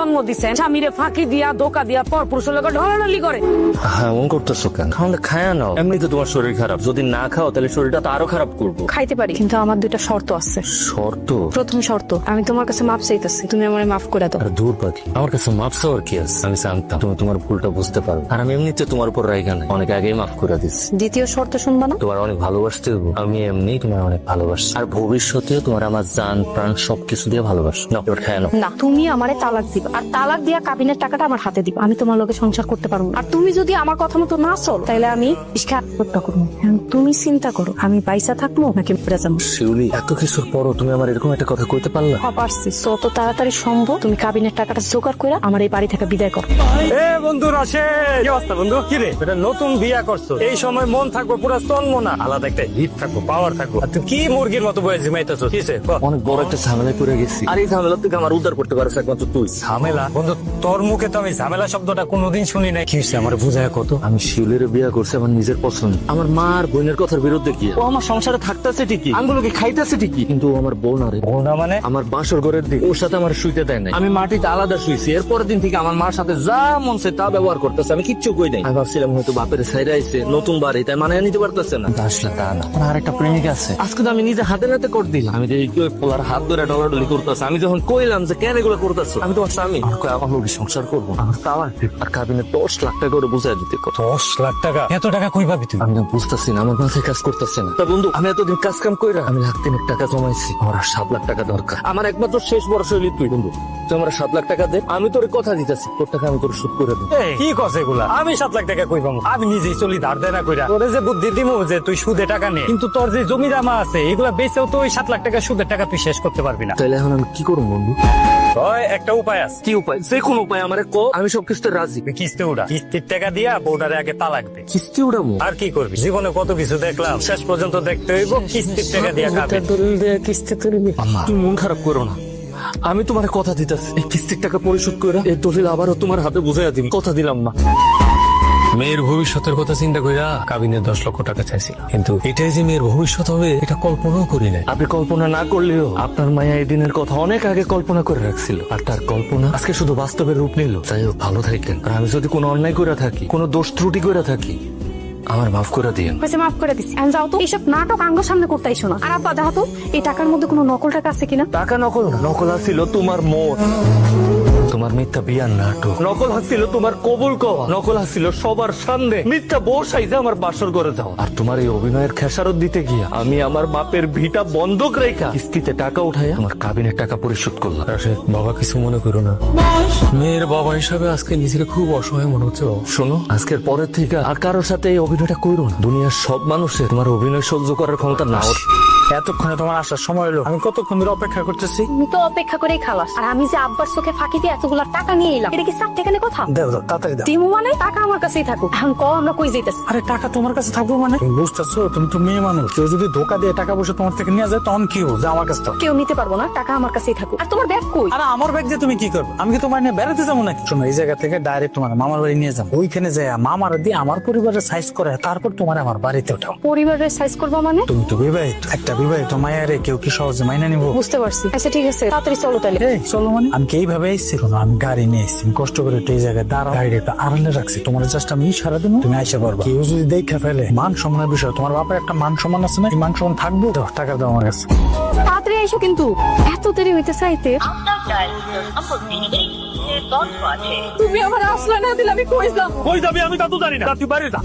জন্ম দিছেন, স্বামীরে ফাঁকি দিয়া ধোকা দিয়া পরপুরুষের লোক ঢলাঢলি করে। হ্যাঁ মন করতেছো কেন? খাওয়ালে খায়া নাও, এমনিতে তোমার শরীর খারাপ, যদি না খাও তাহলে শরীরটা তো আরো খারাপ করবো। খাইতে পারি, কিন্তু আমার দুইটা শর্ত আছে। শর্ত? প্রথম শর্ত, আমি তোমার কাছে মাপ চাইতেছি, তুমি আমার মাফ করে দাও। আর দূর পাখি, আমার কাছে মাপ চাওয়ার কি আছে? আমি জানতাম তুমি তোমার ভুলটা বুঝতে পারো, আর আমি এমনিতে তোমার উপর রাইগা নাই, অনেক আগেই মাফ করে দিচ্ছি। দ্বিতীয় শর্ত শুনবা না? তোমার অনেক ভালোবাসতে দেবো, আমি এমনি তোমার অনেক ভালোবাসি, আর ভবিষ্যতেও তোমার আমার জান প্রাণ সবকিছু দিয়ে ভালোবাসি। না এবার খায় নাও। না, তুমি আমারে তালাক দিবা, আর তালাক দিয়া কাবিনের টাকাটা আমার হাতে দিবা। আমি তোমার লোকে সংসার করতে পারবো না। আর তুমি যদি আমার কথা মতো না চলো, তাহলে আমি আত্মহত্যা করবো। তুমি চিন্তা করো, আমি বাইসা থাকবো নাকি মরে যাবো। শিউলি, এত কিছুর পরও তুমি আমার এরকম একটা কথা কইতে পারলা? পারছি। যত তাড়াতাড়ি সম্ভব তুমি কাবিনের টাকাটা জোগাড় করে আমার এই বাড়ি থেকে বিদায় করো। এ বন্ধু রাশে, কি অবস্থা বন্ধু? কি রে, এটা নতুন বিয়া করছো, এই সময় মন থাকবো পুরো চন্মনা, আলাদা একটা হিট থাকবো, পাওয়ার থাকবো। আর তুই কি মুরগির মতো বয়ে জিমাইতেছো? কিসে? অনেক বড় একটা ঝামেলায় পড়ে গেছি, আর এই ঝামেলা থেকে আমার উদ্ধার করতে পারছ একমাত্র তুই। ঝামেলা? বন্ধু তোর মুখে তো আমি ঝামেলা শব্দটা কোনোদিন শুনি নাই। কি হচ্ছে আমার বুঝায় কত? আমি শিউলির বিয়ে করছি আমার নিজের পছন্দ, আমার মা আর বোনের কথার বিরুদ্ধে কি। ও আমার সংসারে থাকতেছে ঠিকই, আঙ্গুলোকে খাইতেছে ঠিকই, কিন্তু ও আমার বোন। আরে বোন না মানে? আমার বাসর ঘরের দিক ওর সাথে আমার শুইতে দেয় নাই, আমি মাটিতে আলাদা শুইছি। এরপরের দিন থেকে আমার মার সাথে যা মন চায় তা ব্যবহার করতেছে, আমি কিচ্ছু কই নাই। আমি ভাবছিলাম হয়তো বাপের সাইডে আইছে নতুন বাড়ি, তাই মানে নিতে পারতেছে না। আসলে তা না, আর একটা প্রেমিক আছে। আজকে তো আমি নিজে হাতে নাতে করে দিলাম। আমি যে পোলার হাত ধরে ডলাডলি করতেছে, আমি যখন কইলাম যে কেন এগুলো করতেছো, আমি তোমার স্বামী, আমার লোকের সংসার করবো, আমার তাওয়ার আর কাবিনে 10 লাখ টাকা করে বুঝাই দিতে। 10 লাখ টাকা? এত টাকা কই পাবি তুই? আমি বুঝতেছি না, আমার মাথায় কাজ করতেছে না। তা বন্ধু, আমি এতদিন কাজ কাম কইরা আমি লাখ 3 টাকা জমাইছি, আমার আর 7 লাখ টাকা দরকার। আমার একমাত্র শেষ বর্ষ হইলি তুই। বন্ধু তুই আমার 7 লাখ টাকা দে, আমি তোর কথা দিতেছি, তোর টাকা আমি তোর শোধ করে দেব। এই, কি কস এগুলা? আমি 7 লাখ টাকা কই পাবো? আমি নিজেই চলি ধার দেনা কইরা। তোরে যে বুদ্ধি দিমু যে তুই সুদে টাকা নে, কিন্তু তোর যে জমি জমা আছে এগুলা বেচেও তো ওই 7 লাখ টাকা সুদের টাকা তুই শেষ করতে পারবি না। তাইলে এখন আমি কি করবো বন্ধু? হয় একটা উপায় আছে। কি উপায়? যে কোনো উপায় আমারে কো, আমি সবকিছুতে রাজি। তুই কিস্তি উড়া, কিস্তির টাকা দিয়া বউটারে আগে তালাক দে। কিস্তি উড়াবো? আর কি করবি? জীবনে কত কিছু দেখলাম, শেষ পর্যন্ত দেখতে হইব কিস্তির টাকা দিয়া খাবে। কিস্তি তুলবি? তুমি মন খারাপ করো না, আমি তোমার কথা দিতেছি, এই কিস্তির টাকা পরিশোধ করে এই দলিল আবারও তোমার হাতে বুঝাইয়া দিবি, কথা দিলাম না। মেয়ের ভবিষ্যতের কথা চিন্তা কইরা কাবিনে 10 লক্ষ টাকা চাইছিলাম, কিন্তু এটাই যে মেয়ের ভবিষ্যৎ হবে এটা কল্পনাও করি নাই। আপনি কল্পনা না করলেও আপনার মায়া এই দিনের কথা অনেক আগে কল্পনা করে রাখছিল, আর তার কল্পনা আজকে শুধু বাস্তবের রূপ নিল। যাই হোক, ভালো থাকেন। আর আমি যদি কোনো অন্যায় করে থাকি, কোনো দোষ ত্রুটি করে থাকি, আমার মাফ করে দিয়েন। মাফ করে দিচ্ছি। যাও তো, এইসব নাটক আঙ্গ সামনে করতে আইসো না। আর আব্বা দেখো তো, এই টাকার মধ্যে কোনো নকল টাকা আছে কিনা। টাকা নকল না, নকল আসছিল তোমার মন, তোমার মিথ্যা বিয়ার নাটক, নকল হাসছিল তোমার কবুল কওয়া, নকল হাসছিল সবার সামনে মিথ্যা বউ সাইজে আমার বাসর করে যাও। আর তোমার এই অভিনয়ের খেসারত দিতে গিয়া আমি আমার বাপের ভিটা বন্ধক রেখা কিস্তিতে টাকা উঠাইয়া আমার কাবিনের টাকা পরিশোধ করলাম। রাশেদ, বাবা কিছু মনে করো না, মেয়ের বাবা হিসাবে আজকে নিজেকে খুব অসহায় মনে হচ্ছে। শোনো, আজকের পরের থেকে আর কারোর সাথে এই অভিনয়টা করো না। দুনিয়ার সব মানুষের তোমার অভিনয় সহ্য করার ক্ষমতা নাও। এতক্ষণে তোমার আসার সময় হলো, আমি কতক্ষণ ধরে অপেক্ষা করতেছি। তুমি তো অপেক্ষা করেই খালাস, আর আমি যে আব্বার চোখে ফাঁকি দিয়ে এতগুলা টাকা নিয়ে এলাম, এটা কি সাত টাকানে কথা? দাও দাও, তাড়াতাড়ি দাও। দিমু মানে টাকা আমার কাছেই থাকুক। এখন কও আমরা কই যাইতেছি? আরে টাকা তোমার কাছে থাকবো মানে? তুমি বুঝতেছো, তুমি তো মেয়ে মানুষ, কেউ যদি ধোকা দিয়ে টাকা পয়সা তোমার থেকে নিয়ে যায় তখন কি হবে? আমার কাছে কেউ নিতে পারবো না, টাকা আমার কাছেই থাকুক। আর তোমার ব্যাগ কই? আরে আমার ব্যাগ দিয়ে তুমি কি করবে? আমি কি তোমার নিয়ে বেড়াতে যাবো নাকি? শোনো, এই জায়গা থেকে ডাইরেক্ট তোমার মামার বাড়ি নিয়ে যাবো, ওইখানে যায় মামার দিয়ে আমার পরিবারের সাইজ করে, তারপর তোমার আমার বাড়িতে উঠাও। পরিবারের সাইজ করবো মানে? তুমি তো বিবাহিত, একটা বিবাহিত মায়ারে কেউ কি সহজে মাইনা নিবো? বুঝতে পারছি। আচ্ছা ঠিক আছে, তাড়াতাড়ি চলো তাহলে। এই চলো মানে? আমি কি এইভাবে এসেছি? শোনো, আমি গাড়ি নিয়ে এসেছি, আমি কষ্ট করে একটু এই জায়গায় দাঁড়াও, গাড়িটা একটু আড়ালে রাখছি, তোমার জাস্ট আমি সারা দিন তুমি আইসা পারবা। কেউ যদি দেখে ফেলে, মান সম্মানের বিষয়, তোমার বাপের একটা মান সম্মান আছে না? এই মান সম্মান থাকবো তো? টাকা দাও আমার কাছে। তাড়াতাড়ি আইসো কিন্তু, এত দেরি হইতে চাইতে। বন্ধ আছে। তুমি আমার আসলে না দিলে আমি কই যাব? কই যাবি? আমি তা তো জানি না, তুই বাড়ি যা।